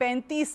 35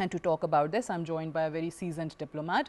And to talk about this, I'm joined by a very seasoned diplomat,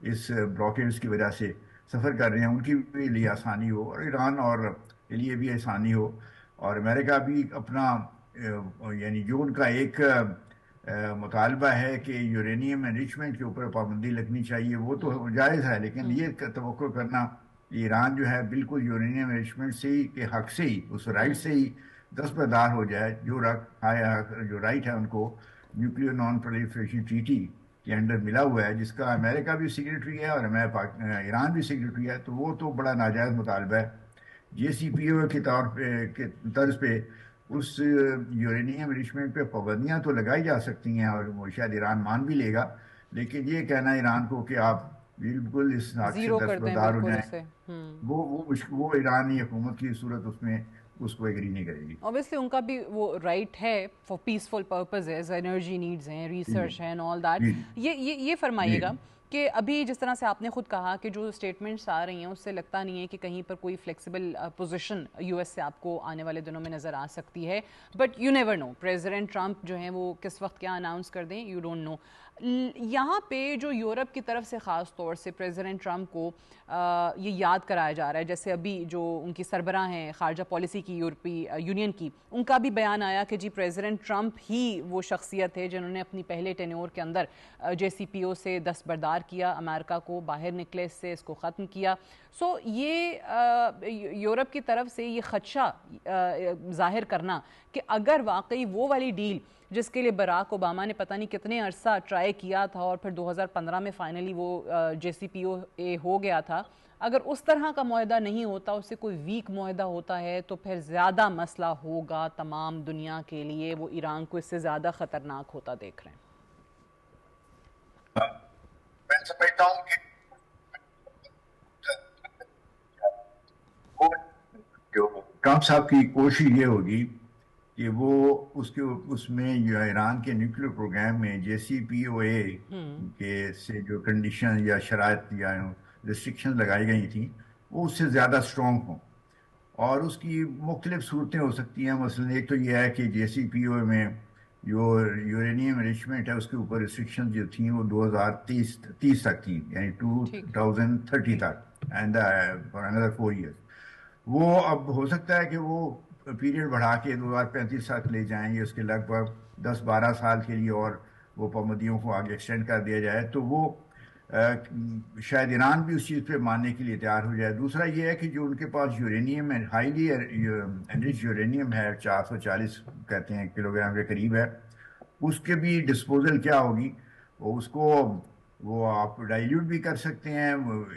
اس بلاکیڈز کی وجہ سے سفر کر رہے ہیں ان کی بھی لیے آسانی ہو، اور ایران اور کے لیے بھی آسانی ہو، اور امریکہ بھی اپنا یعنی جو ان کا ایک مطالبہ ہے کہ یورینیم انریچمنٹ کے اوپر پابندی لگنی چاہیے، وہ تو جائز ہے، لیکن یہ توقع کرنا کہ ایران جو ہے بالکل یورینیم انریچمنٹ سے ہی کے حق سے ہی اس رائٹ سے ہی دستبردار ہو جائے، جو رائٹ ہے ان کو نیوکلیئر نان پرولیفریشن ٹریٹی کے انڈر ملا ہوا ہے، جس کا امریکہ بھی سگنیٹری ہے اور ایران بھی سگنیٹری ہے، تو وہ تو بڑا ناجائز مطالبہ ہے۔ جے سی پی او کے طور پہ کے طرز پہ اس یورینیم انریچمنٹ پہ پابندیاں تو لگائی جا سکتی ہیں، اور وہ شاید ایران مان بھی لے گا، لیکن یہ کہنا ایران کو کہ آپ بالکل اس حق سے زیرو کر دیں دستبردار ہو بالکل جائیں، اسے۔ وہ ایرانی حکومت کی صورت اس میں اس کو ایگری نہیں کرے گی۔ اوبیسلی ان کا بھی وہ رائٹ ہے for peaceful purposes, energy needs ہیں، جی ریسرچ ہیں، آل دیٹ۔ جی یہ فرمائیے جی گا کہ ابھی جس طرح سے آپ نے خود کہا کہ جو اسٹیٹمنٹس آ رہی ہیں اس سے لگتا نہیں ہے کہ کہیں پر کوئی فلیکسیبل پوزیشن یو ایس سے آپ کو آنے والے دنوں میں نظر آ سکتی ہے، but you never know, president Trump جو ہیں وہ کس وقت کیا اناؤنس کر دیں، یو ڈونٹ نو۔ یہاں پہ جو یورپ کی طرف سے خاص طور سے پریزیڈنٹ ٹرمپ کو یہ یاد کرایا جا رہا ہے، جیسے ابھی جو ان کی سربراہ ہیں خارجہ پالیسی کی یورپی یونین کی، ان کا بھی بیان آیا کہ جی پریزیڈنٹ ٹرمپ ہی وہ شخصیت ہے جنہوں نے اپنی پہلے ٹینیور کے اندر جے سی پی او سے دستبردار کیا، امریکہ کو باہر نکلے، اس سے اس کو ختم کیا۔ سو یہ یورپ کی طرف سے یہ خدشہ ظاہر کرنا کہ اگر واقعی وہ والی ڈیل جس کے لیے براک اوباما نے پتہ نہیں کتنے عرصہ ٹرائی کیا تھا اور پھر 2015 میں فائنلی وہ جے سی پی او اے ہو گیا تھا، اگر اس طرح کا معاہدہ نہیں ہوتا، اس سے کوئی ویک معاہدہ ہوتا ہے تو پھر زیادہ مسئلہ ہوگا تمام دنیا کے لیے، وہ ایران کو اس سے زیادہ خطرناک ہوتا دیکھ رہے ہیں۔ میں سمجھتا ہوں کہ جو ٹرمپ صاحب کی کوشش یہ ہوگی کہ وہ اس میں جو ایران کے نیوکلیر پروگرام میں جے سی پی او اے کے سے جو کنڈیشن یا شرائط یا ریسٹرکشن لگائی گئی تھیں وہ اس سے زیادہ اسٹرانگ ہوں، اور اس کی مختلف صورتیں ہو سکتی ہیں۔ مثلا ایک تو یہ ہے کہ جے سی پی او میں جو یورینیم انریچمنٹ ہے اس کے اوپر ریسٹرکشن جو تھیں وہ 2030 تک تھیں، یعنی ٹھیک 2030 تک، اینڈ فار another 4 years۔ وہ اب ہو سکتا ہے کہ وہ پیریڈ بڑھا کے 2035 تک لے جائیں گے، اس کے لگ بھگ 10-12 سال کے لیے، اور وہ پابندیوں کو آگے ایکسٹینڈ کر دیا جائے، تو وہ شاید ایران بھی اس چیز پہ ماننے کے لیے تیار ہو جائے۔ دوسرا یہ ہے کہ جو ان کے پاس یورینیم ہے، ہائیلی انرچ یورینیم ہے، 440 کہتے ہیں کلو گرام کے قریب ہے، اس کے بھی ڈسپوزل کیا ہوگی، اس کو وہ آپ ڈائلیوٹ بھی کر سکتے ہیں،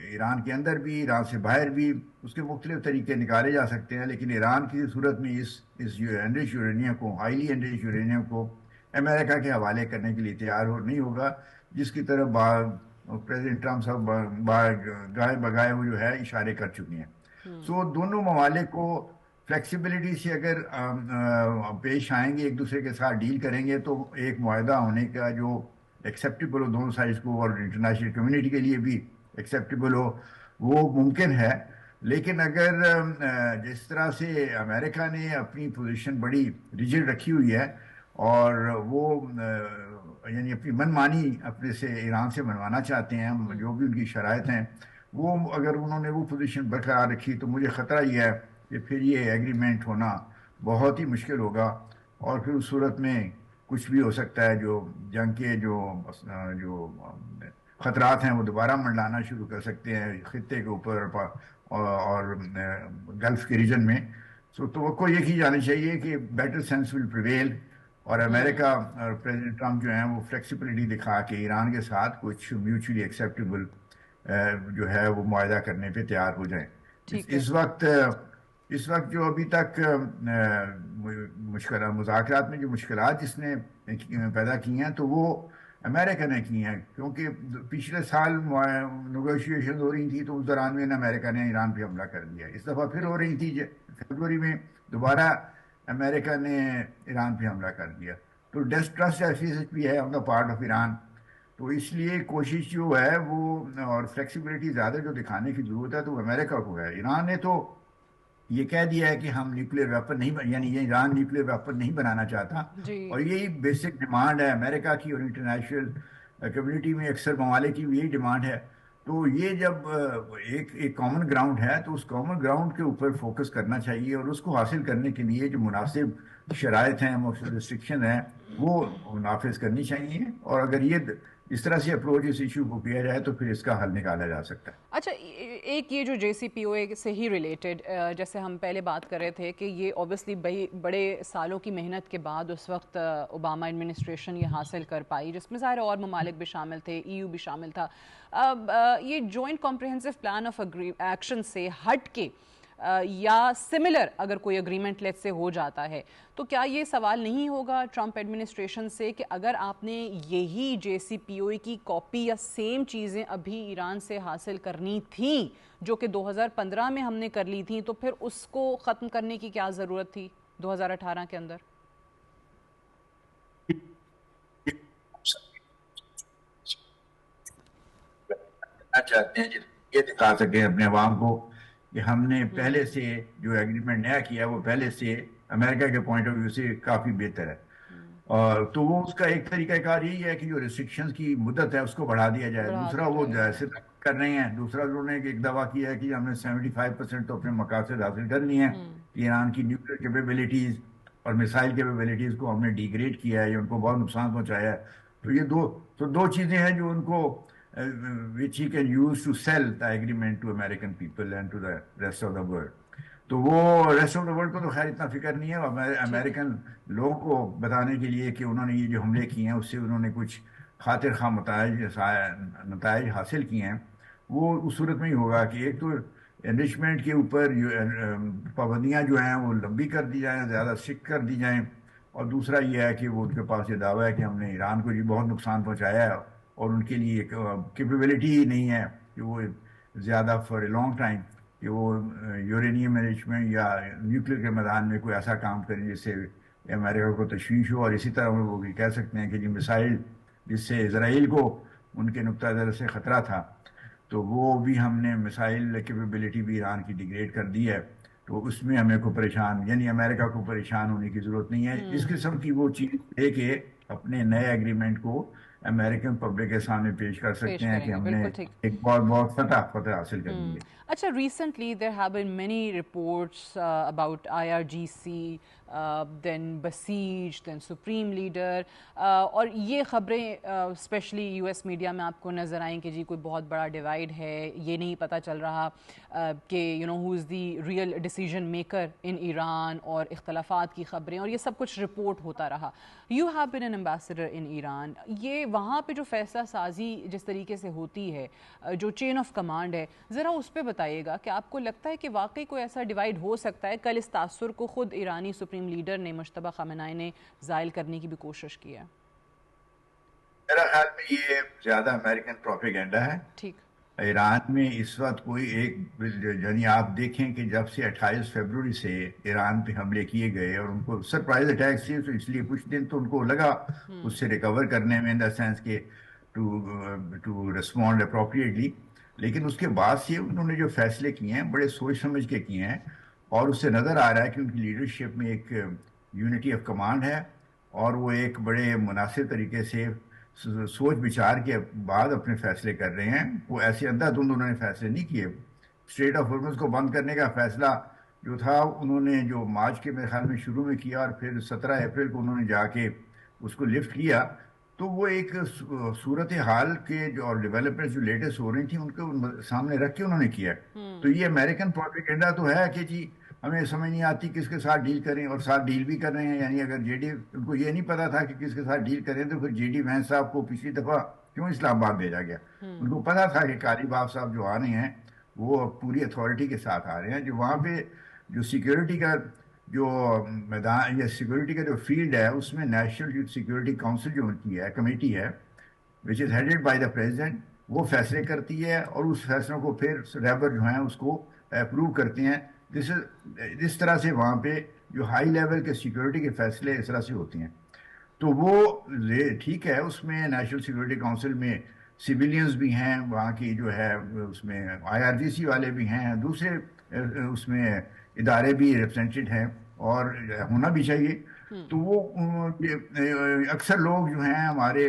ایران کے اندر بھی، ایران سے باہر بھی، اس کے مختلف طریقے نکالے جا سکتے ہیں، لیکن ایران کی صورت میں اس انرچ یورینیم کو، ہائیلی انرچ یورینیم کو امریکہ کے حوالے کرنے کے لیے تیار نہیں ہوگا، جس کی طرف پریزیڈنٹ ٹرمپ صاحب گائے بگائے وہ جو ہے اشارے کر چکے ہیں۔ سو دونوں ممالک کو فلیکسیبلٹی سے اگر پیش آئیں گے، ایک دوسرے کے ساتھ ڈیل کریں گے، تو ایک معاہدہ ہونے کا جو ایکسیپٹیبل ہو دونوں سائڈز کو اور انٹرنیشنل کمیونٹی کے لیے بھی ایکسیپٹیبل ہو، وہ ممکن ہے۔ لیکن اگر جس طرح سے امریکہ نے اپنی پوزیشن بڑی ریجڈ رکھی ہوئی ہے، اور وہ یعنی اپنی من مانی اپنے سے ایران سے منوانا چاہتے ہیں، جو بھی ان کی شرائط ہیں، وہ اگر انہوں نے وہ پوزیشن برقرار رکھی تو مجھے خطرہ یہ ہے کہ پھر یہ ایگریمنٹ ہونا بہت ہی مشکل ہوگا، اور پھر اس صورت میں کچھ بھی ہو سکتا ہے، جو جنگ کے جو خطرات ہیں وہ دوبارہ منڈلانا شروع کر سکتے ہیں خطے کے اوپر اور گلف کے ریجن میں۔ سو توقع یہ کی جانی چاہیے کہ بیٹر سینس ول پریویل، اور امریکہ اور پریزیڈنٹ ٹرمپ جو ہیں وہ فلیکسیبلٹی دکھا کے ایران کے ساتھ کچھ میوچولی ایکسیپٹیبل جو ہے وہ معاہدہ کرنے پہ تیار ہو جائیں۔ اس وقت جو ابھی تک مذاکرات میں جو مشکلات جس نے پیدا کی ہیں تو وہ امریکہ نے کی ہیں، کیونکہ پچھلے سال نیگوشیشن ہو رہی تھی تو اس دوران میں امریکہ نے ایران پہ حملہ کر دیا، اس دفعہ پھر ہو رہی تھی فروری میں دوبارہ امریکہ نے ایران پہ حملہ کر دیا، تو ڈسٹرسٹ ڈیفیسٹ بھی ہے آن دا پارٹ آف ایران۔ تو اس لیے کوشش جو ہے وہ اور فلیکسیبلٹی زیادہ جو دکھانے کی ضرورت ہے تو وہ امریکہ کو ہے۔ ایران نے تو یہ کہہ دیا ہے کہ ہم نیوکلیر ویپن نہیں، یعنی یہ ایران نیوکلیر ویپن نہیں بنانا چاہتا، اور یہی بیسک ڈیمانڈ ہے امریکہ کی، اور انٹرنیشنل کمیونٹی میں اکثر ممالک کی یہی ڈیمانڈ ہے۔ تو یہ جب ایک کامن گراؤنڈ ہے تو اس کامن گراؤنڈ کے اوپر فوکس کرنا چاہیے، اور اس کو حاصل کرنے کے لیے جو مناسب شرائط ہیں، ریسٹرکشن ہیں، وہ نافذ کرنی چاہیے، اور اگر یہ اس طرح سے اپروچ اس ایشو کو کیا جائے تو پھر اس کا حل نکالا جا سکتا ہے۔ اچھا، ایک یہ جو جے سی پی او اے سے ہی ریلیٹڈ، جیسے ہم پہلے بات کر رہے تھے کہ یہ اوبیسلی بڑے سالوں کی محنت کے بعد اس وقت اوباما ایڈمنسٹریشن یہ حاصل کر پائی، جس میں ظاہر اور ممالک بھی شامل تھے، ای یو بھی شامل تھا۔ یہ joint comprehensive plan of action سے ہٹ کے یا سملر اگر کوئی اگریمنٹ لیٹ سے ہو جاتا ہے تو کیا یہ سوال نہیں ہوگا ٹرمپ ایڈمنسٹریشن سے کہ اگر آپ نے یہی جے سی پی او اے کی کاپی یا سیم چیزیں ابھی ایران سے حاصل کرنی تھیں جو کہ 2015 میں ہم نے کر لی تھیں، تو پھر اس کو ختم کرنے کی کیا ضرورت تھی 2018 کے اندر؟ چاہتے ہیں یہ دکھا سکیں اپنے عوام کو کہ ہم نے پہلے سے جو ایگریمنٹ نیا کیا وہ پہلے سے امریکہ کے پوائنٹ آف ویو سے کافی بہتر ہے، اور تو وہ اس کا ایک طریقہ کار یہی ہے کہ جو ریسٹرکشنز کی مدت ہے اس کو بڑھا دیا جائے۔ دوسرا وہ جیسے کر رہے ہیں، دوسرا انہوں نے ایک دعویٰ کیا ہے کہ ہم نے 75% تو اپنے مقاصد حاصل کر لی ہیں، کہ ایران کی نیوکلیر کیپیبلٹیز اور میسائل کیپیبلٹیز کو ہم نے ڈیگریڈ کیا ہے یا ان کو بہت نقصان پہنچایا ہے۔ تو یہ دو چیزیں ہیں جو ان کو which he can use to sell the agreement to American people and to the rest of the world۔ تو وہ ریسٹ آف دا ورلڈ کو تو خیر اتنا فکر نہیں ہے، امریکن لوگوں کو بتانے کے لیے کہ انہوں نے یہ جو حملے کیے ہیں اس سے انہوں نے کچھ خاطر خواہ نتائج حاصل کیے ہیں، وہ اس صورت میں ہی ہوگا کہ ایک تو انرچمنٹ کے اوپر پابندیاں جو ہیں وہ لمبی کر دی جائیں، زیادہ سک کر دی جائیں، اور دوسرا یہ ہے کہ وہ ان کے پاس یہ دعویٰ ہے کہ ہم نے ایران کو بہت نقصان پہنچایا ہے، اور ان کے لیے کیپیبلٹی ہی نہیں ہے کہ وہ زیادہ فار اے لانگ ٹائم کہ وہ یورینیم انرچمنٹ یا نیوکلیر کے میدان میں کوئی ایسا کام کریں جس سے امریکہ کو تشویش ہو۔ اور اسی طرح وہ بھی کہہ سکتے ہیں کہ جی مسائل جس سے اسرائیل کو ان کے نقطہ نظر سے خطرہ تھا تو وہ بھی ہم نے مسائل کیپیبلٹی بھی ایران کی ڈیگریڈ کر دی ہے، تو اس میں ہمیں کو پریشان یعنی امریکہ کو پریشان ہونے کی ضرورت نہیں ہے۔ اس قسم کی وہ چیز ہے کہ اپنے نئے ایگریمنٹ کو امریکن پبلک کے سامنے پیش کر سکتے ہیں کہ ہم نے ایک بہت فتح حاصل کر لی ہے۔ اچھا، recently there have been many reports about IRGC, then Basij, then supreme leader, اور یہ خبریں اسپیشلی یو ایس میڈیا میں آپ کو نظر آئیں کہ جی کوئی بہت بڑا ڈیوائڈ ہے، یہ نہیں پتہ چل رہا کہ who is the real decision maker in Iran, اور اختلافات کی خبریں، اور یہ سب کچھ رپورٹ ہوتا رہا۔ You have been an ambassador in Iran, یہ وہاں پہ جو فیصلہ سازی جس طریقے سے ہوتی ہے، جو چین آف کمانڈ ہے، ذرا اس پہ بتائیے گا کہ آپ کو لگتا ہے کہ واقعی کوئی ایسا ڈیوائڈ ہو سکتا ہے؟ کل اس تاثر کو خود ایرانی سپریم لیڈر نے مجتبیٰ خامنہئی نے زائل کرنے کی بھی کوشش کی ہے۔ میرا خیال میں یہ زیادہ امریکن پروپیگنڈا ہے۔ ٹھیک، ایران میں اس وقت کوئی ایک یعنی آپ دیکھیں کہ جب سے 28 فروری سے ایران پہ حملے کیے گئے اور ان کو سرپرائز اٹیک تھے، تو اس لیے کچھ دن تو ان کو لگا اس سے ریکور کرنے میں، ان دا سینس کہ ٹو ریسپونڈ اپروپریٹلی، لیکن اس کے بعد سے انہوں نے جو فیصلے کیے ہیں بڑے سوچ سمجھ کے کیے ہیں، اور اس سے نظر آ رہا ہے کہ ان کی لیڈرشپ میں ایک یونٹی آف کمانڈ ہے، اور وہ ایک بڑے مناسب طریقے سے سوچ بچار کے بعد اپنے فیصلے کر رہے ہیں۔ وہ ایسے اندھا دھند انہوں نے فیصلے نہیں کیے۔ اسٹریٹ آف ہارمز کو بند کرنے کا فیصلہ جو تھا انہوں نے جو مارچ کے میرے خیال میں شروع میں کیا، اور پھر 17 اپریل کو انہوں نے جا کے اس کو لفٹ کیا، تو وہ ایک صورت حال کے جو اور ڈیولپمنٹ جو لیٹسٹ ہو رہی تھیں ان کو سامنے رکھ کے انہوں نے کیا۔ تو یہ امریکن پروپیگنڈا تو ہے کہ جی ہمیں سمجھ نہیں آتی کس کے ساتھ ڈیل کریں، اور ساتھ ڈیل بھی کر رہے ہیں۔ یعنی اگر جے ڈی ان کو یہ نہیں پتا تھا کہ کس کے ساتھ ڈیل کریں تو پھر جے ڈی وینس صاحب کو پچھلی دفعہ کیوں اسلام آباد بھیجا گیا؟ ان کو پتا تھا کہ قاری باب صاحب جو آ رہے ہیں وہ پوری اتھارٹی کے ساتھ آ رہے ہیں، جو وہاں پہ جو سیکیورٹی کا جو میدان یا سیکورٹی کا جو فیلڈ ہے اس میں نیشنل سیکورٹی کونسل جو ان کی ہے کمیٹی ہے وچ از ہیڈڈ بائی دا پریزیڈنٹ، وہ فیصلے کرتی ہے، اور اس فیصلوں کو پھر ریبر جو ہیں اس کو اپروو کرتے ہیں۔ اس طرح سے وہاں پہ جو ہائی لیول کے سیکورٹی کے فیصلے اس طرح سے ہوتے ہیں، تو وہ ٹھیک ہے۔ اس میں نیشنل سیکورٹی کونسل میں سویلینز بھی ہیں، وہاں کی جو ہے اس میں IRGC والے بھی ہیں، دوسرے اس میں ادارے بھی ریپرزینٹیڈ ہیں، اور ہونا بھی چاہیے۔ تو وہ اکثر لوگ جو ہیں ہمارے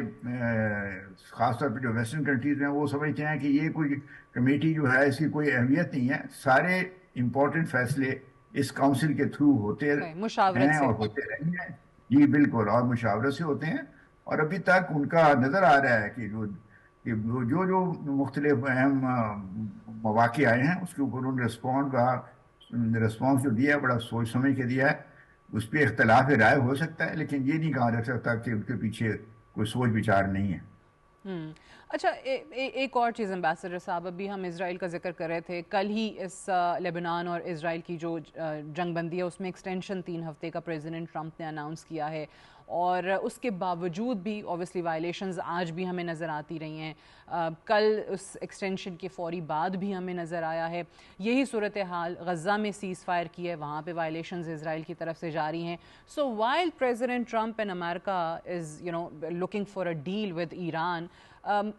خاص طور پہ جو ویسٹرن کنٹریز ہیں وہ سمجھتے ہیں کہ یہ کوئی کمیٹی جو ہے اس کی کوئی اہمیت نہیں ہے. سارے امپورٹنٹ فیصلے اس کاؤنسل کے تھرو ہوتے مشاورت ہیں سے. اور ہوتے رہیں گے. جی بالکل, اور مشاورت سے ہوتے ہیں. اور ابھی تک ان کا نظر آ رہا ہے کہ جو مختلف اہم مواقع آئے ہیں اس کے اوپر انہوں نے رسپانس جو دیا ہے بڑا سوچ سمجھ کے دیا ہے. اس پہ اختلاف رائے ہو سکتا ہے لیکن یہ نہیں کہا جا سکتا کہ ان کے پیچھے کوئی سوچ بچار نہیں ہے. اچھا, ایک اور چیز امبیسڈر صاحب, ابھی ہم اسرائیل کا ذکر کر رہے تھے. کل ہی اس لیبنان اور اسرائیل کی جو جنگ بندی ہے اس میں ایکسٹینشن 3 ہفتے کا پریزیڈنٹ ٹرمپ نے اناؤنس کیا ہے, اور اس کے باوجود بھی اوبیسلی وائلیشنز آج بھی ہمیں نظر آتی رہی ہیں. کل اس ایکسٹینشن کے فوری بعد بھی ہمیں نظر آیا ہے. یہی صورتحال غزہ میں سیز فائر کی ہے, وہاں پہ وائلیشنز اسرائیل کی طرف سے جاری ہیں. So while President Trump and America is looking for a deal with Iran,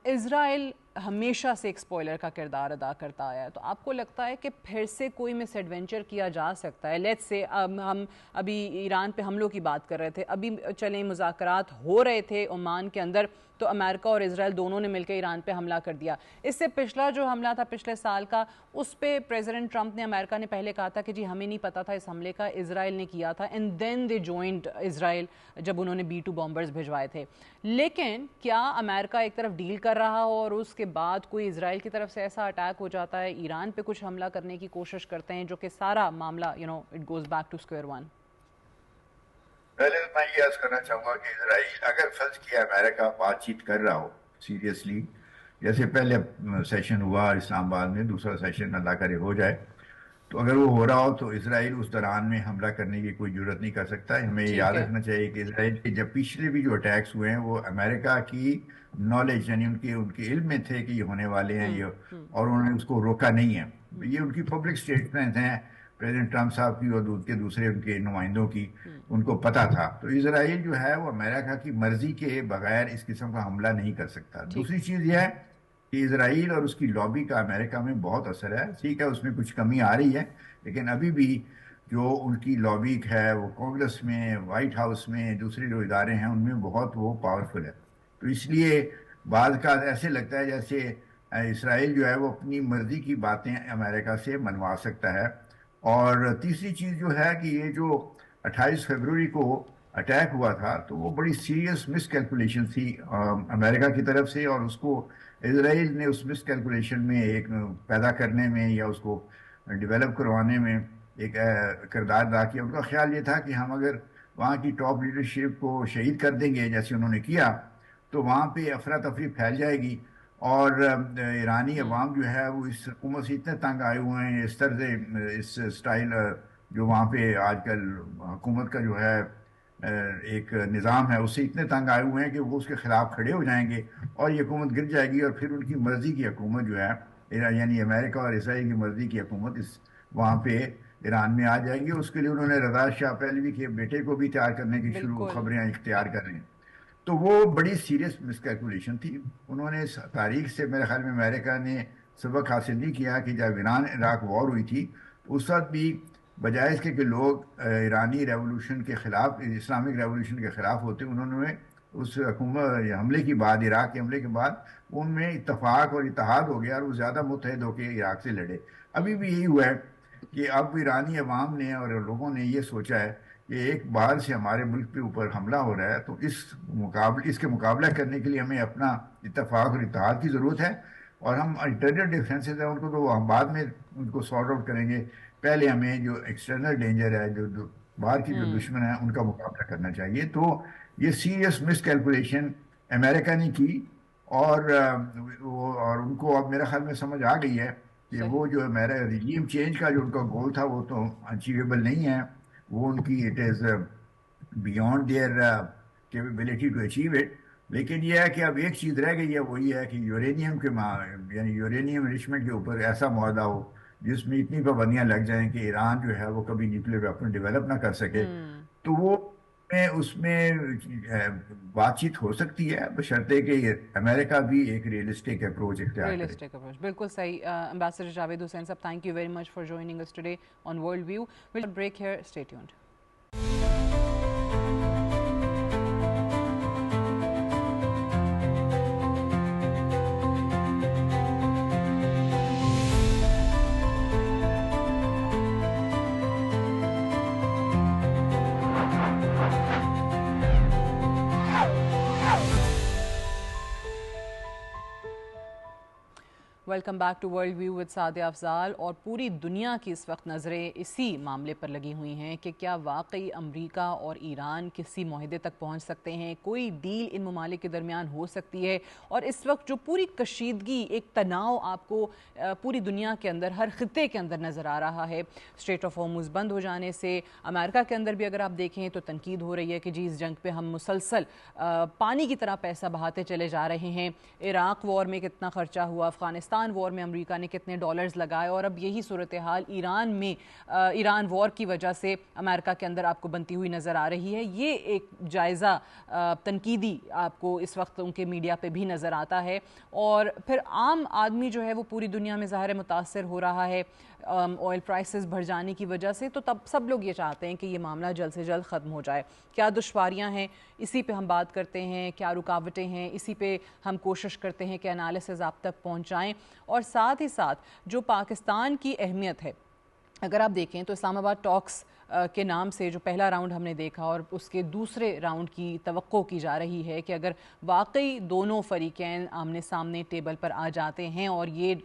Israel ہمیشہ سے ایک اسپوائلر کا کردار ادا کرتا آیا ہے. تو آپ کو لگتا ہے کہ پھر سے کوئی مس ایڈونچر کیا جا سکتا ہے؟ لیٹس سے ہم ابھی ایران پہ حملوں کی بات کر رہے تھے, ابھی چلیں مذاکرات ہو رہے تھے عمان کے اندر, تو امریکہ اور اسرائیل دونوں نے مل کے ایران پہ حملہ کر دیا. اس سے پچھلا جو حملہ تھا پچھلے سال کا, اس پہ پریزیڈنٹ ٹرمپ نے, امریکہ نے پہلے کہا تھا کہ جی ہمیں نہیں پتا تھا اس حملے کا, اسرائیل نے کیا تھا, اینڈ دین دے جوائنڈ اسرائیل جب انہوں نے B-2 بامبرز بھجوائے تھے. لیکن کیا امریکہ ایک طرف ڈیل کر رہا ہو اور اس کے بعد کوئی اسرائیل کی طرف سے ایسا اٹیک ہو جاتا ہے, ایران پہ کچھ حملہ کرنے کی کوشش کرتے ہیں, جو کہ سارا معاملہ it goes back two square one? پہلے میں یہ عرض کرنا چاہوں گا کہ اسرائیل اگر فرض کیا امریکہ بات چیت کر رہا ہو سیریسلی, جیسے پہلے سیشن ہوا اسلام آباد میں, دوسرا سیشن اللہ کرے ہو جائے, تو اگر وہ ہو رہا ہو تو اسرائیل اس دوران میں حملہ کرنے کی کوئی ضرورت نہیں کر سکتا. ہمیں یہ یاد رکھنا چاہیے کہ اسرائیل کے جب پچھلے بھی جو اٹیکس ہوئے ہیں وہ امریکہ کی نالج, یعنی ان کے علم میں تھے کہ یہ ہونے والے ہیں یہ, اور انہوں نے اس کو روکا نہیں ہے. یہ ان کی پبلک اسٹیٹمنٹ ہیں پریزیڈنٹ ٹرمپ صاحب کی اور دوسرے ان کے نمائندوں کی, ان کو پتا تھا. تو اسرائیل جو ہے وہ امریکہ کی مرضی کے بغیر اس قسم کا حملہ نہیں کر سکتا. دوسری چیز یہ ہے کہ اسرائیل اور اس کی لابی کا امریکہ میں بہت اثر ہے. ٹھیک ہے اس میں کچھ کمی آ رہی ہے, لیکن ابھی بھی جو ان کی لابی ہے وہ کانگریس میں, وائٹ ہاؤس میں, دوسرے جو ادارے ہیں ان میں بہت وہ پاورفل ہے. تو اس لیے بعض کا ایسے لگتا ہے جیسے اسرائیل جو ہے وہ اپنی مرضی کی باتیں امریکہ سے منوا سکتا ہے. اور تیسری چیز جو ہے کہ یہ جو 28 فروری کو اٹیک ہوا تھا تو وہ بڑی سیریس مس کیلکولیشن تھی امریکہ کی طرف سے, اور اس کو اسرائیل نے اس مس کیلکولیشن میں ایک پیدا کرنے میں یا اس کو ڈیولپ کروانے میں ایک کردار ادا کیا. ان کا خیال یہ تھا کہ ہم اگر وہاں کی ٹاپ لیڈرشپ کو شہید کر دیں گے جیسے انہوں نے کیا, تو وہاں پہ افراتفری پھیل جائے گی, اور ایرانی عوام جو ہے وہ اس حکومت سے اتنے تنگ آئے ہوئے ہیں, اس طرز اس سٹائل جو وہاں پہ آج کل حکومت کا جو ہے ایک نظام ہے اس سے اتنے تنگ آئے ہوئے ہیں کہ وہ اس کے خلاف کھڑے ہو جائیں گے اور یہ حکومت گر جائے گی, اور پھر ان کی مرضی کی حکومت جو ہے یعنی امریکہ اور اسرائیل کی مرضی کی حکومت وہاں پہ ایران میں آ جائیں گی. اس کے لیے انہوں نے رضا شاہ پہلوی کے بیٹے کو بھی تیار کرنے کی خبریں اختیار کر رہے ہیں. تو وہ بڑی سیریس مس کیلکولیشن تھی. انہوں نے تاریخ سے میرے خیال میں امریکہ نے سبق حاصل نہیں کیا کہ جب ایران عراق وار ہوئی تھی اس وقت بھی بجائے اس کے کہ لوگ ایرانی ریولوشن کے خلاف, اسلامک ریولوشن کے خلاف ہوتے, انہوں نے اس حکومت حملے کے بعد, عراق کے حملے کے بعد ان میں اتفاق اور اتحاد ہو گیا اور وہ زیادہ متحد ہو کے عراق سے لڑے. ابھی بھی یہی ہوا ہے کہ اب ایرانی عوام نے اور لوگوں نے یہ سوچا ہے کہ ایک باہر سے ہمارے ملک پہ اوپر حملہ ہو رہا ہے, تو اس کے مقابلہ کرنے کے لیے ہمیں اپنا اتفاق اور اتحاد کی ضرورت ہے, اور ہم الٹرنیٹ ڈیفینسز ہیں ان کو تو ہم بعد میں ان کو سارٹ آؤٹ کریں گے. پہلے ہمیں جو ایکسٹرنل ڈینجر ہے, جو باہر کی جو دشمن ہے, ان کا مقابلہ کرنا چاہیے. تو یہ سیریس مس کیلکولیشن امریکہ نے کی, اور ان کو اب میرا خیال میں سمجھ آ گئی ہے کہ وہ جو میرا ریجیم چینج کا جو ان کا گول تھا وہ تو اچیویبل نہیں ہے, وہ ان کی it is beyond their capability to achieve it. لیکن یہ ہے کہ اب ایک چیز رہ گئی ہے, وہی ہے کہ یورینیم کے یعنی یورینیم انرچمنٹ کے اوپر ایسا معاہدہ ہو جس میں اتنی پابندیاں لگ جائیں کہ ایران جو ہے وہ کبھی نیوکلیر ویپن ڈیولپ نہ کر سکے. تو وہ اس میں بات چیت ہو سکتی ہے بشرطے کہ امریکہ بھی ایک ریئلسٹک اپروچ اختیار کرے. بالکل صحیح. امبیسڈر جاوید حسین صاحب, thank you very much for joining us today on World View. We'll break here. Stay tuned. Welcome back to World View with Sadia Afzal. اور پوری دنیا کی اس وقت نظریں اسی معاملے پر لگی ہوئی ہیں کہ کیا واقعی امریکہ اور ایران کسی معاہدے تک پہنچ سکتے ہیں, کوئی ڈیل ان ممالک کے درمیان ہو سکتی ہے. اور اس وقت جو پوری کشیدگی, ایک تناؤ آپ کو پوری دنیا کے اندر, ہر خطے کے اندر نظر آ رہا ہے. اسٹریٹ آف ہارمز بند ہو جانے سے امریکہ کے اندر بھی اگر آپ دیکھیں تو تنقید ہو رہی ہے کہ جی اس جنگ پہ ہم مسلسل پانی کی طرح پیسہ بہاتے چلے جا رہے ہیں. عراق وار میں کتنا خرچہ ہوا, افغانستان وار میں امریکہ نے کتنے ڈالرز لگائے, اور اب یہی صورتحال ایران میں ایران وار کی وجہ سے امریکہ کے اندر آپ کو بنتی ہوئی نظر آ رہی ہے. یہ ایک جائزہ تنقیدی آپ کو اس وقت ان کے میڈیا پہ بھی نظر آتا ہے. اور پھر عام آدمی جو ہے وہ پوری دنیا میں ظاہر متاثر ہو رہا ہے آئل پرائسز بڑھ جانے کی وجہ سے. تو تب سب لوگ یہ چاہتے ہیں کہ یہ معاملہ جلد سے جلد ختم ہو جائے. کیا دشواریاں ہیں, اسی پہ ہم بات کرتے ہیں. کیا رکاوٹیں ہیں, اسی پہ ہم کوشش کرتے ہیں کہ انالیسز آپ تک پہنچائیں. اور ساتھ ہی ساتھ جو پاکستان کی اہمیت ہے, اگر آپ دیکھیں تو اسلام آباد ٹاکس کے نام سے جو پہلا راؤنڈ ہم نے دیکھا, اور اس کے دوسرے راؤنڈ کی توقع کی جا رہی ہے کہ اگر واقعی دونوں فریقین آمنے سامنے ٹیبل پر آ جاتے ہیں اور یہ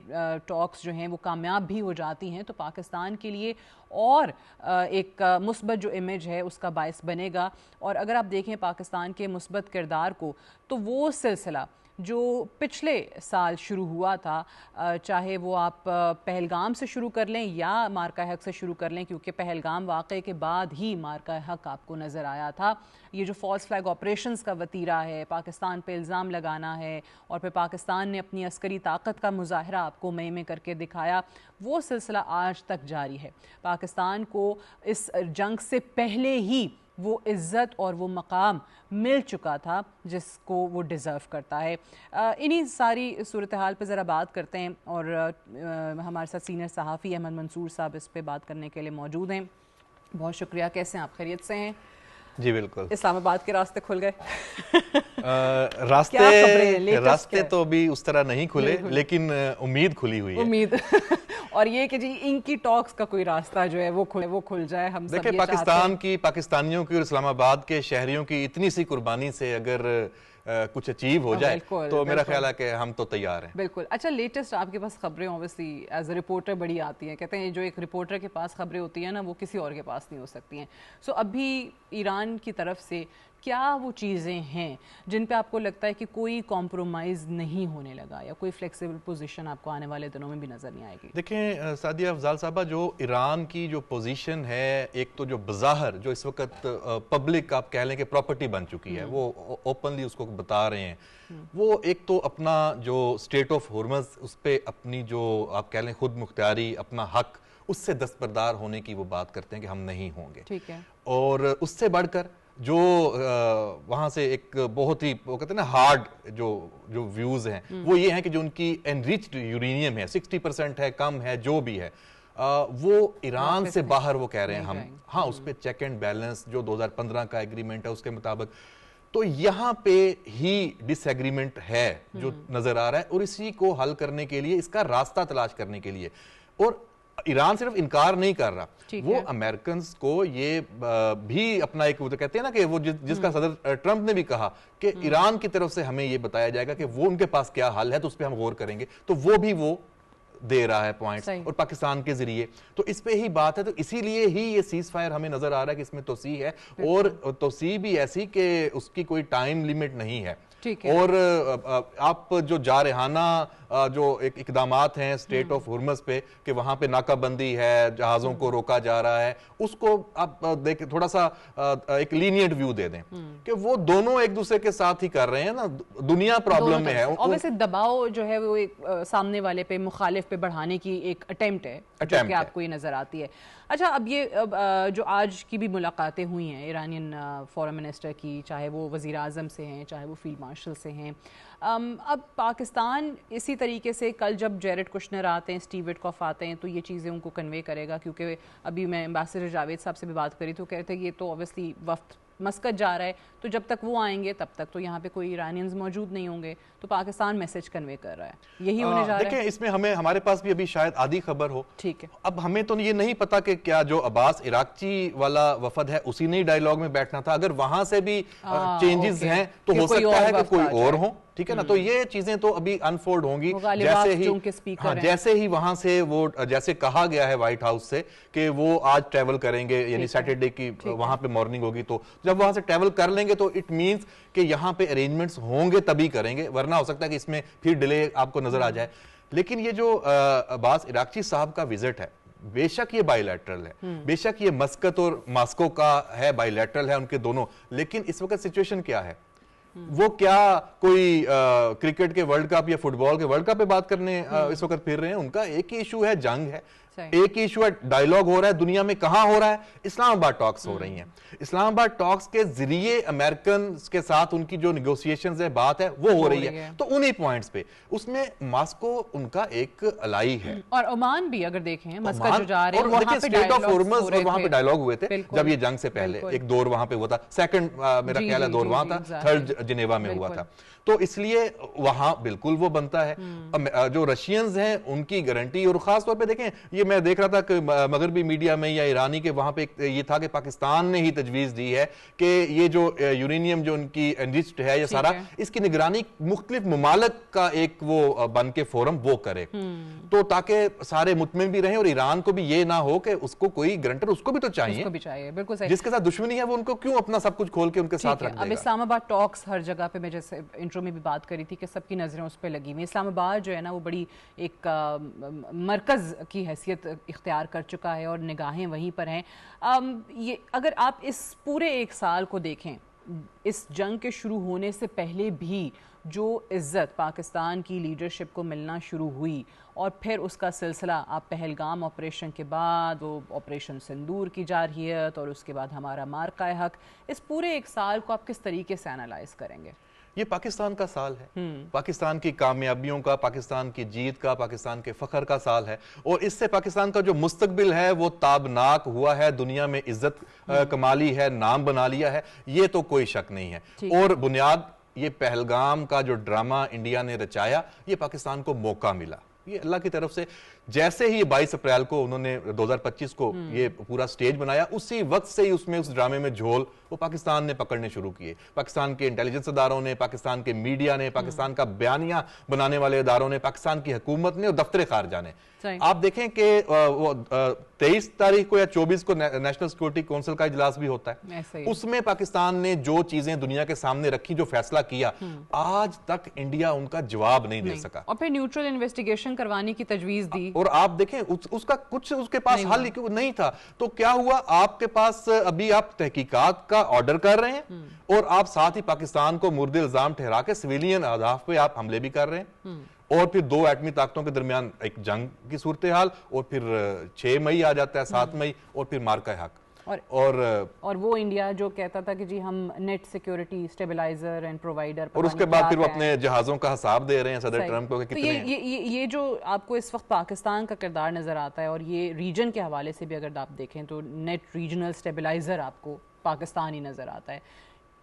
ٹاکس جو ہیں وہ کامیاب بھی ہو جاتی ہیں, تو پاکستان کے لیے اور ایک مثبت جو امیج ہے اس کا باعث بنے گا. اور اگر آپ دیکھیں پاکستان کے مثبت کردار کو, تو وہ سلسلہ جو پچھلے سال شروع ہوا تھا, چاہے وہ آپ پہلگام سے شروع کر لیں یا مارکہ حق سے شروع کر لیں, کیونکہ پہلگام واقعے کے بعد ہی مارکہ حق آپ کو نظر آیا تھا. یہ جو فالس فلیگ آپریشنز کا وتیرہ ہے, پاکستان پہ الزام لگانا ہے, اور پھر پاکستان نے اپنی عسکری طاقت کا مظاہرہ آپ کو مئی میں کر کے دکھایا, وہ سلسلہ آج تک جاری ہے. پاکستان کو اس جنگ سے پہلے ہی وہ عزت اور وہ مقام مل چکا تھا جس کو وہ ڈیزرو کرتا ہے. انہی ساری صورتحال پہ ذرا بات کرتے ہیں, اور ہمارے ساتھ سینئر صحافی احمد منصور صاحب اس پہ بات کرنے کے لیے موجود ہیں. بہت شکریہ. کیسے ہیں آپ, خیریت سے ہیں؟ جی بالکل. اسلام آباد کے راستے کھل گئے؟ راستے تو ابھی اس طرح نہیں کھلے, لیکن امید کھلی ہوئی ہے. امید اور یہ کہ جی ان کی ٹاکس کا کوئی راستہ جو ہے وہ کھل جائے. ہم سب دیکھیں پاکستان کی, پاکستانیوں کی اور اسلام آباد کے شہریوں کی اتنی سی قربانی سے اگر کچھ اچیو ہو جائے تو میرا خیال ہے کہ ہم تو تیار ہیں. بالکل. اچھا, لیٹسٹ آپ کے پاس خبریں اوبیسلی ایز اے رپورٹر بڑی آتی ہیں. کہتے ہیں جو ایک رپورٹر کے پاس خبریں ہوتی ہیں نا, وہ کسی اور کے پاس نہیں ہو سکتی ہیں. سو ابھی ایران کی طرف سے کیا وہ چیزیں ہیں جن پہ آپ کو لگتا ہے کہ کوئی کمپرومائز نہیں ہونے لگا, یا کوئی فلیکسیبل پوزیشن آپ کو آنے والے دنوں میں بھی نظر نہیں آئے گی؟ دیکھیں سعدیہ افضال صاحبہ, جو ایران کی جو پوزیشن ہے, ایک تو جو بظاہر جو اس وقت پبلک آپ کہہ لیں کہ پراپرٹی بن چکی ہے, وہ اوپنلی اس کو بتا رہے ہیں, وہ ایک تو اپنا جو اسٹریٹ آف ہارمز اس پہ اپنی جو آپ کہہ لیں خود مختاری, اپنا حق, اس سے دستبردار ہونے کی وہ بات کرتے ہیں کہ ہم نہیں ہوں گے. ٹھیک ہے. اور اس سے بڑھ کر جو وہاں سے ایک بہت ہی وہ کہتے ہیں نا ہارڈ جو ویوز ہیں, وہ یہ ہیں کہ جو ان کی انریچڈ یورینیم ہے 60% ہے, کم ہے, جو بھی ہے, وہ ایران سے باہر وہ کہہ رہے ہیں ہم, ہاں اس پہ چیک اینڈ بیلنس جو 2015 کا ایگریمنٹ ہے اس کے مطابق. تو یہاں پہ ہی ڈس ایگریمنٹ ہے جو نظر آ رہا ہے, اور اسی کو حل کرنے کے لیے, اس کا راستہ تلاش کرنے کے لیے, اور ایران صرف انکار نہیں کر رہا, وہ امریکنز کو یہ بھی اپنا ایک کہتے ہیں نا کہ وہ جس کا صدر ٹرمپ نے بھی کہا کہ ایران کی طرف سے ہمیں یہ بتایا جائے گا کہ وہ ان کے پاس کیا حل ہے, تو اس پہ ہم غور کریں گے, تو وہ بھی وہ دے رہا ہے پوائنٹس, اور پاکستان کے ذریعے. تو اس پہ ہی بات ہے, تو اسی لیے ہی یہ سیز فائر ہمیں نظر آ رہا ہے کہ اس میں توسیع ہے, اور توسیع بھی ایسی کہ اس کی کوئی ٹائم لیمٹ نہیں ہے. اور آپ جو جارحانہ جو اقدامات ہیں اسٹریٹ آف ہارمز پہ کہ وہاں پہ ناکہ بندی ہے, جہازوں کو روکا جا رہا ہے, اس کو آپ دیکھیں تھوڑا سا ایک لینینٹ ویو دے دیں کہ وہ دونوں ایک دوسرے کے ساتھ ہی کر رہے ہیں نا, دنیا پرابلم میں ہے. اور ویسے دباؤ جو ہے وہ ایک سامنے والے پہ, مخالف پہ بڑھانے کی ایک اٹیمپٹ ہے جو کہ آپ کو یہ نظر آتی ہے. اچھا, اب یہ جو آج کی بھی ملاقاتیں ہوئی ہیں ایرانین فورن منسٹر کی, چاہے وہ وزیر اعظم سے ہیں, چاہے وہ فیلڈ مارشل سے ہیں, اب پاکستان اسی طریقے سے کل جب جیرڈ کشنر آتے ہیں, اسٹیو وٹکاف آتے ہیں, تو یہ چیزیں ان کو کنوے کرے گا, کیونکہ ابھی میں امبیسڈر جاوید صاحب سے بھی بات کری تو کہتے ہیں یہ تو اوبیسلی وفد مسقط جا رہا ہے, تو جب تک وہ آئیں گے تب تک تو یہاں پہ کوئی ایرانینز موجود نہیں ہوں گے, تو پاکستان میسج کنوے کر رہا ہے, یہی ہونے جا رہا ہے. دیکھیں اس میں ہمارے پاس بھی ابھی شاید آدھی خبر ہو, ٹھیک ہے, اب ہمیں تو یہ نہیں پتا کہ کیا جو عباس عراقچی والا وفد ہے اسی نے ڈائیلاگ میں بیٹھنا تھا, اگر وہاں سے بھی چینجز ہیں تو ہو سکتا ہے کہ کوئی اور ہوں, ٹھیک ہے نا. تو یہ چیزیں تو ابھی انفولڈ ہوں گی جیسے ہی وہاں سے وہ جیسے کہا گیا ہے وائٹ ہاؤس سے کہ وہ آج ٹریول کریں گے, یعنی سیٹرڈے کی وہاں پہ مارننگ ہوگی, تو جب وہاں سے ٹریول کر لیں گے تو اٹ مینس کہ یہاں پہ ارینجمنٹس ہوں گے تبھی کریں گے, ورنہ ہو سکتا ہے کہ اس میں پھر ڈیلے آپ کو نظر آ جائے. لیکن یہ جو عباس عراقچی صاحب کا وزٹ ہے, بے شک یہ بائی لیٹرل ہے, بے شک یہ مسقط اور ماسکو کا ہے, بائی لیٹرل ہے ان کے دونوں, لیکن اس وقت سچویشن کیا ہے؟ وہ کیا کوئی کرکٹ کے ورلڈ کپ یا فٹ بال کے ورلڈ کپ پہ بات کرنے اس وقت پھر رہے ہیں؟ ان کا ایک ہی ایشو ہے, جنگ ہے, ایک ہی ایشو ہے, ڈائیلاگ ہو رہا ہے دنیا میں, کہاں ہو رہا ہے؟ اسلام آباد ٹاکس ہو رہی ہیں. اسلام آباد ٹاکس کے ذریعے امریکن کے ساتھ ان کی جو نیگوسیشنز ہے, بات ہے, وہ ہو رہی ہے. تو انہی پوائنٹس پہ اس میں ماسکو ان کا ایک الائی ہے, اور عمان بھی اگر دیکھیں مسقط جو جا رہے ہیں وہاں پہ اسٹیٹ آف ہورمز اور وہاں پہ ڈائیلاگ ہوئے تھے جب یہ جنگ سے پہلے, ایک دور وہاں پہ ہوا تھا, سیکنڈ میرا خیال ہے دور وہاں تھا, تھرڈ جنیوا میں ہوا تھا. تو اس لیے وہاں بالکل وہ بنتا ہے. جو رشینز ہیں ان کی گارنٹی, اور خاص طور پہ دیکھیں یہ میں دیکھ رہا تھا کہ مغربی میڈیا میں یا ایرانی کے وہاں پہ یہ تھا کہ پاکستان نے ہی تجویز دی ہے کہ یہ جو یورینیم جو ان کی انرچڈ ہے یہ سارا, اس کی نگرانی مختلف ممالک کا ایک وہ بن کے فورم وہ کرے, تو تاکہ سارے مطمئن بھی رہیں, اور ایران کو بھی یہ نہ ہو کہ اس کو کوئی گرنٹر, اس کو بھی تو چاہیے, جس کے ساتھ دشمنی ہے وہ ان کو کیوں اپنا سب کچھ کھول کے ان کے ساتھ رکھ دے گا. اب اسلام آباد ٹاکس ہر جگہ پہ, میں جیسے انٹرو میں بھی بات کری تھی کہ سب کی نظریں اس پہ لگی ہوئی. اسلام آباد جو ہے نا وہ بڑی ایک مرکز کی حیثیت اختیار کر چکا ہے اور نگاہیں وہیں پر ہیں. یہ اگر آپ اس پورے ایک سال کو دیکھیں, اس جنگ کے شروع ہونے سے پہلے بھی جو عزت پاکستان کی لیڈرشپ کو ملنا شروع ہوئی, اور پھر اس کا سلسلہ آپ پہلگام آپریشن کے بعد وہ آپریشن سندور کی جارحیت, اور اس کے بعد ہمارا مارکہ حق, اس پورے ایک سال کو آپ کس طریقے سے انالائز کریں گے؟ یہ پاکستان کا سال ہے, پاکستان کی کامیابیوں کا, پاکستان کی جیت کا, پاکستان کے فخر کا سال ہے, اور اس سے پاکستان کا جو مستقبل ہے وہ تابناک ہوا ہے, دنیا میں عزت کمالی ہے, نام بنا لیا ہے, یہ تو کوئی شک نہیں ہے. اور بنیاد یہ پہلگام کا جو ڈرامہ انڈیا نے رچایا, یہ پاکستان کو موقع ملا, یہ اللہ کی طرف سے. جیسے ہی 22 اپریل کو انہوں نے 2025 کو یہ پورا سٹیج بنایا, اسی وقت سے ہی اس ڈرامے میں جھول وہ پاکستان نے پکڑنے شروع کیے. پاکستان کے انٹیلیجنس اداروں نے, پاکستان کے میڈیا نے, پاکستان کا بیانیہ بنانے والے اداروں نے, پاکستان کی حکومت نے اور دفتر خارجہ نے. آپ دیکھیں کہ 23 تاریخ کو یا 24 کو نیشنل سیکورٹی کونسل کا اجلاس بھی ہوتا ہے, اس میں پاکستان نے جو چیزیں دنیا کے سامنے رکھی, جو فیصلہ کیا, آج تک انڈیا ان کا جواب نہیں دے سکا, اور پھر نیوٹرل انویسٹیگیشن کروانے کی تجویز دی. اور آپ دیکھیں اس کا کچھ اس کے پاس حل نہیں تھا. تو کیا ہوا, آپ کے پاس ابھی آپ تحقیقات کا آرڈر کر رہے ہیں, اور آپ ساتھ ہی پاکستان کو مورد الزام ٹھہرا کے سویلین اہداف پہ آپ حملے بھی کر رہے ہیں, اور پھر 2 ایٹمی طاقتوں کے درمیان ایک جنگ کی صورتحال, اور پھر 6 مئی آ جاتا ہے, 7 مئی, اور پھر مارکہ حق. اور وہ انڈیا جو کہتا تھا کہ جی ہم net security stabiliser and provider, اور اس کے بعد پھر وہ اپنے جہازوں کا حساب دے رہے ہیں صدر ٹرمپ کو کہ کتنے ہیں. یہ جو آپ کو اس وقت پاکستان کا کردار نظر آتا ہے, اور یہ ریجن کے حوالے سے بھی اگر آپ دیکھیں تو نیٹ ریجنل اسٹیبلائزر آپ کو پاکستان ہی نظر آتا ہے.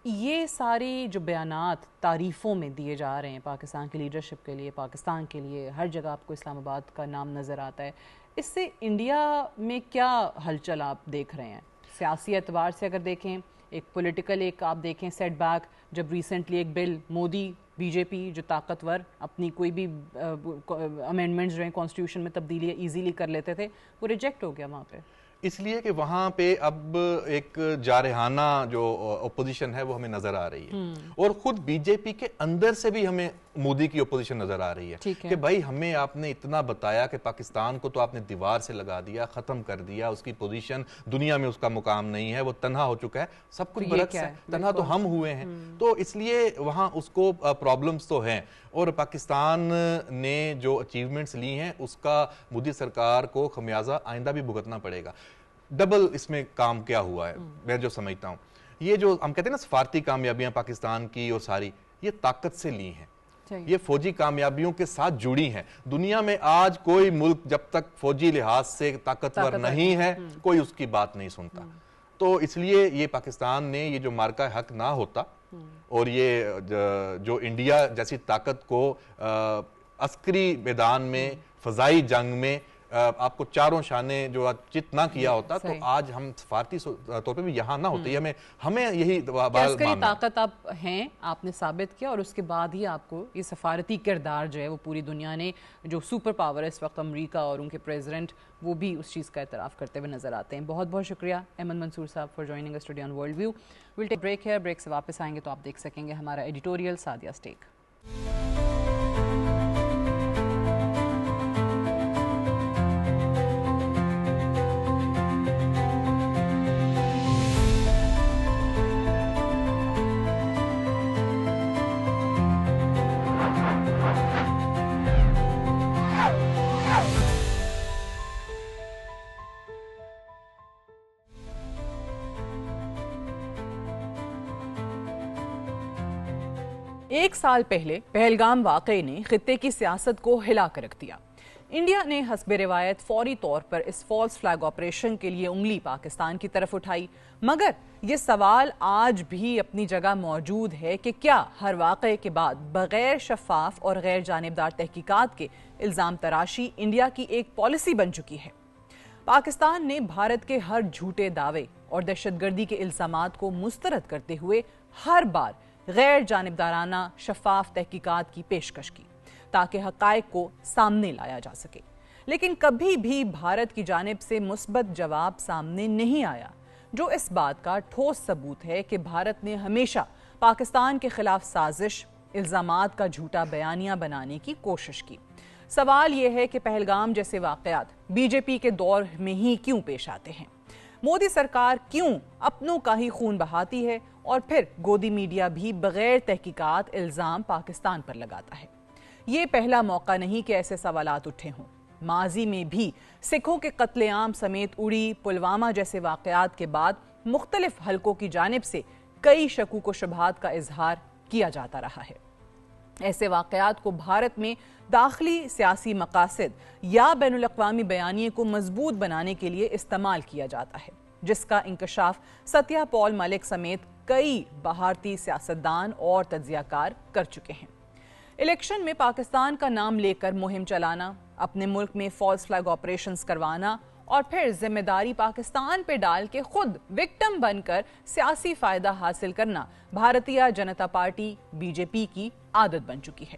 یہ ساری جو بیانات تعریفوں میں دیے جا رہے ہیں پاکستان کی لیڈرشپ کے لیے, پاکستان کے لیے, ہر جگہ آپ کو اسلام آباد کا نام نظر آتا ہے, اس سے انڈیا میں کیا ہلچل آپ دیکھ رہے ہیں؟ سیاسی اعتبار سے اگر دیکھیں, ایک پولیٹیکل ایک آپ دیکھیں سیٹ بیک, جب ریسنٹلی ایک بل مودی بی جے پی جو طاقتور اپنی کوئی بھی امینڈمنٹس جو ہیں کانسٹیٹیوشن میں تبدیلی ایزیلی کر لیتے تھے, وہ ریجیکٹ ہو گیا وہاں پہ, اس لیے کہ وہاں پہ اب ایک جارحانہ جو اپوزیشن ہے وہ ہمیں نظر آ رہی ہے, اور خود بی جے پی کے اندر سے بھی ہمیں مودی کی اپوزیشن نظر آ رہی ہے کہ بھائی ہمیں آپ نے اتنا بتایا کہ پاکستان کو تو آپ نے دیوار سے لگا دیا, ختم کر دیا, اس کی پوزیشن دنیا میں اس کا مقام نہیں ہے, وہ تنہا ہو چکا ہے, سب کچھ برعکس ہے, تنہا تو ہم ہوئے ہیں. تو اس لیے وہاں اس کو پرابلمز تو ہیں, اور پاکستان نے جو اچیومنٹس لی ہیں اس کا مودی سرکار کو خمیازہ آئندہ بھی بھگتنا پڑے گا. ڈبل اس میں کام کیا ہوا ہے میں جو سمجھتا ہوں, یہ جو ہم کہتے ہیں نا سفارتی کامیابیاں پاکستان کی اور ساری, یہ طاقت سے لی ہیں, یہ فوجی کامیابیوں کے ساتھ جڑی ہیں. دنیا میں آج کوئی ملک جب تک فوجی لحاظ سے طاقتور نہیں ہے, کوئی اس کی بات نہیں سنتا. تو اس لیے یہ پاکستان نے یہ جو مارکہ حق نہ ہوتا, اور یہ جو انڈیا جیسی طاقت کو عسکری میدان میں, فضائی جنگ میں آپ کو چاروں شانے جو چت نہ کیا ہوتا تو آج ہم سفارتی طور پہ بھی یہاں نہ ہوتے. ہمیں یہی عسکری طاقت آپ ہیں, آپ نے ثابت کیا, اور اس کے بعد ہی آپ کو یہ سفارتی کردار جو ہے وہ پوری دنیا نے, جو سپر پاور ہے اس وقت امریکہ اور ان کے پریزیڈنٹ, وہ بھی اس چیز کا اعتراف کرتے ہوئے نظر آتے ہیں. بہت بہت شکریہ Ahmed Mansoor sahab for joining us today on World View. We'll take break ہے, بریک سے واپس آئیں گے تو آپ دیکھ سکیں گے ہمارا ایڈیٹوریل سعدیہ اسٹیک. ایک سال پہلے پہلگام واقعے نے خطے کی سیاست کو ہلا کر رکھ دیا. انڈیا نے حسب روایت فوری طور پر اس فالس فلیگ آپریشن کے لیے انگلی پاکستان کی طرف اٹھائی, مگر یہ سوال آج بھی اپنی جگہ موجود ہے کہ کیا ہر واقعے کے بعد بغیر شفاف اور غیر جانبدار تحقیقات کے الزام تراشی انڈیا کی ایک پالیسی بن چکی ہے؟ پاکستان نے بھارت کے ہر جھوٹے دعوے اور دہشت گردی کے الزامات کو مسترد کرتے ہوئے ہر بار غیر جانبدارانہ شفاف تحقیقات کی پیشکش کی تاکہ حقائق کو سامنے لایا جا سکے, لیکن کبھی بھی بھارت کی جانب سے مثبت جواب سامنے نہیں آیا, جو اس بات کا ٹھوس ثبوت ہے کہ بھارت نے ہمیشہ پاکستان کے خلاف سازش, الزامات کا جھوٹا بیانیہ بنانے کی کوشش کی. سوال یہ ہے کہ پہلگام جیسے واقعات بی جے پی کے دور میں ہی کیوں پیش آتے ہیں؟ مودی سرکار کیوں اپنوں کا ہی خون بہاتی ہے اور پھر گودی میڈیا بھی بغیر تحقیقات الزام پاکستان پر لگاتا ہے؟ یہ پہلا موقع نہیں کہ ایسے سوالات اٹھے ہوں. ماضی میں بھی سکھوں کے قتل عام سمیت اڑی, پلوامہ جیسے واقعات کے بعد مختلف حلقوں کی جانب سے کئی شکوک و شبہات کا اظہار کیا جاتا رہا ہے. ایسے واقعات کو بھارت میں داخلی سیاسی مقاصد یا بین الاقوامی بیانیے کو مضبوط بنانے کے لیے استعمال کیا جاتا ہے, جس کا انکشاف ستیہ پال ملک سمیت کئی بھارتی سیاستدان اور تجزیہ کار کر چکے ہیں. الیکشن میں پاکستان کا نام لے کر مہم چلانا, اپنے ملک میں فالس فلیگ آپریشنز کروانا اور پھر ذمہ داری پاکستان پہ ڈال کے خود وکٹم بن کر سیاسی فائدہ حاصل کرنا Bharatiya Janata party B J پی کی عادت بن چکی ہے.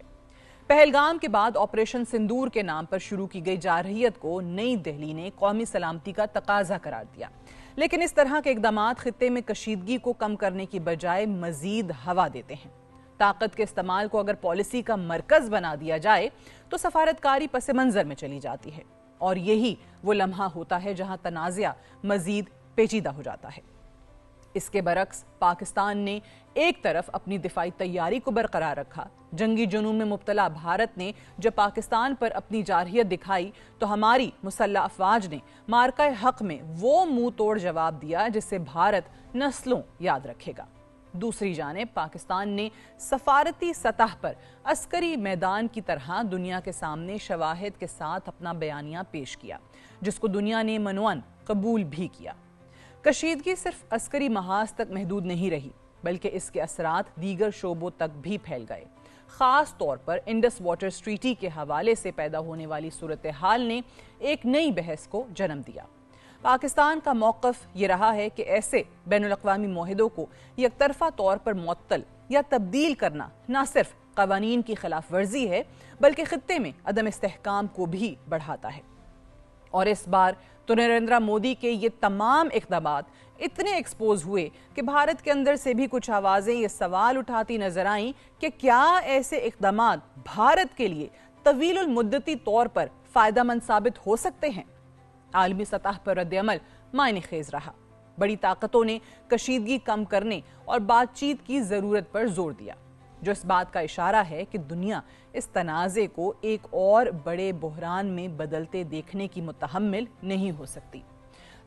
پہلگام کے بعد آپریشن سندور کے نام پر شروع کی گئی جارحیت کو نئی دہلی نے قومی سلامتی کا تقاضا قرار دیا, لیکن اس طرح کے اقدامات خطے میں کشیدگی کو کم کرنے کی بجائے مزید ہوا دیتے ہیں. طاقت کے استعمال کو اگر پالیسی کا مرکز بنا دیا جائے تو سفارتکاری پس منظر میں چلی جاتی ہے, اور یہی وہ لمحہ ہوتا ہے جہاں تنازعہ مزید پیچیدہ ہو جاتا ہے. اس کے برعکس پاکستان نے ایک طرف اپنی دفاعی تیاری کو برقرار رکھا. جنگی جنون میں مبتلا بھارت نے جب پاکستان پر اپنی جارحیت دکھائی تو ہماری مسلح افواج نے مارکہ حق میں وہ منہ توڑ جواب دیا جس سے بھارت نسلوں یاد رکھے گا. دوسری جانب پاکستان نے سفارتی سطح پر عسکری میدان کی طرح دنیا کے سامنے شواہد کے ساتھ اپنا بیانیہ پیش کیا, جس کو دنیا نے منوان قبول بھی کیا. کشیدگی صرف عسکری محاذ تک محدود نہیں رہی, بلکہ اس کے اثرات دیگر شعبوں تک بھی پھیل گئے. خاص طور پر انڈس واٹرز ٹریٹی کے حوالے سے پیدا ہونے والی صورتحال نے ایک نئی بحث کو جنم دیا. پاکستان کا موقف یہ رہا ہے کہ ایسے بین الاقوامی معاہدوں کو یک طرفہ طور پر معطل یا تبدیل کرنا نہ صرف قوانین کی خلاف ورزی ہے بلکہ خطے میں عدم استحکام کو بھی بڑھاتا ہے. اور اس بار تو نریندر مودی کے یہ تمام اقدامات اتنے ایکسپوز ہوئے کہ بھارت کے اندر سے بھی کچھ آوازیں یہ سوال اٹھاتی نظر آئیں کہ کیا ایسے اقدامات بھارت کے لیے طویل المدتی طور پر فائدہ مند ثابت ہو سکتے ہیں؟ عالمی سطح پر رد عمل معنی خیز رہا. بڑی طاقتوں نے کشیدگی کم کرنے اور بات چیت کی ضرورت پر زور دیا, جو اس بات کا اشارہ ہے کہ دنیا اس تنازع کو ایک اور بڑے بحران میں بدلتے دیکھنے کی متحمل نہیں ہو سکتی.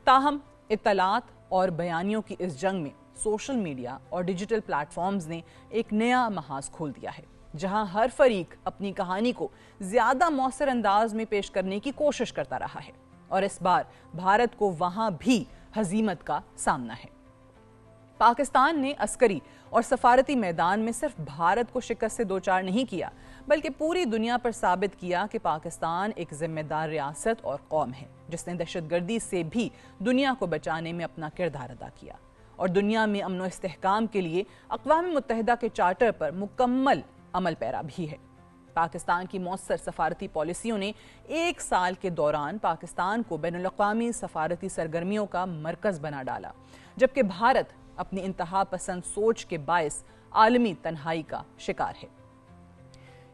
تاہم اطلاعات اور بیانیوں کی اس جنگ میں سوشل میڈیا اور ڈیجیٹل پلیٹ فارمز نے ایک نیا محاذ کھول دیا ہے, جہاں ہر فریق اپنی کہانی کو زیادہ مؤثر انداز میں پیش کرنے کی کوشش کرتا رہا ہے, اور اس بار بھارت کو وہاں بھی ہزیمت کا سامنا ہے. پاکستان نے عسکری اور سفارتی میدان میں صرف بھارت کو شکست سے دوچار نہیں کیا بلکہ پوری دنیا پر ثابت کیا کہ پاکستان ایک ذمہ دار ریاست اور قوم ہے جس نے دہشت گردی سے بھی دنیا کو بچانے میں اپنا کردار ادا کیا اور دنیا میں امن و استحکام کے لیے اقوام متحدہ کے چارٹر پر مکمل عمل پیرا بھی ہے۔ پاکستان کی مؤثر سفارتی پالیسیوں نے ایک سال کے دوران پاکستان کو بین الاقوامی سفارتی سرگرمیوں کا مرکز بنا ڈالا، جبکہ بھارت اپنی انتہا پسند سوچ کے باعث عالمی تنہائی کا شکار ہے۔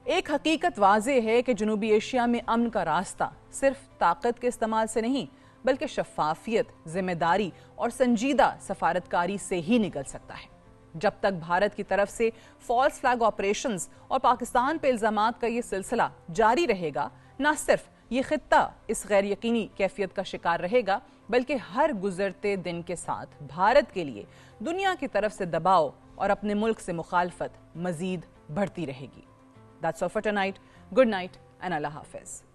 ایک حقیقت واضح ہے کہ جنوبی ایشیا میں امن کا راستہ صرف طاقت کے استعمال سے نہیں بلکہ شفافیت، ذمہ داری اور سنجیدہ سفارتکاری سے ہی نکل سکتا ہے۔ جب تک بھارت کی طرف سے فالس فلیگ آپریشنز اور پاکستان پہ الزامات کا یہ سلسلہ جاری رہے گا، نہ صرف یہ خطہ اس غیر یقینی کیفیت کا شکار رہے گا بلکہ ہر گزرتے دن کے ساتھ بھارت کے لیے دنیا کی طرف سے دباؤ اور اپنے ملک سے مخالفت مزید بڑھتی رہے گی۔ That's all for tonight. Good night and Allah Hafiz.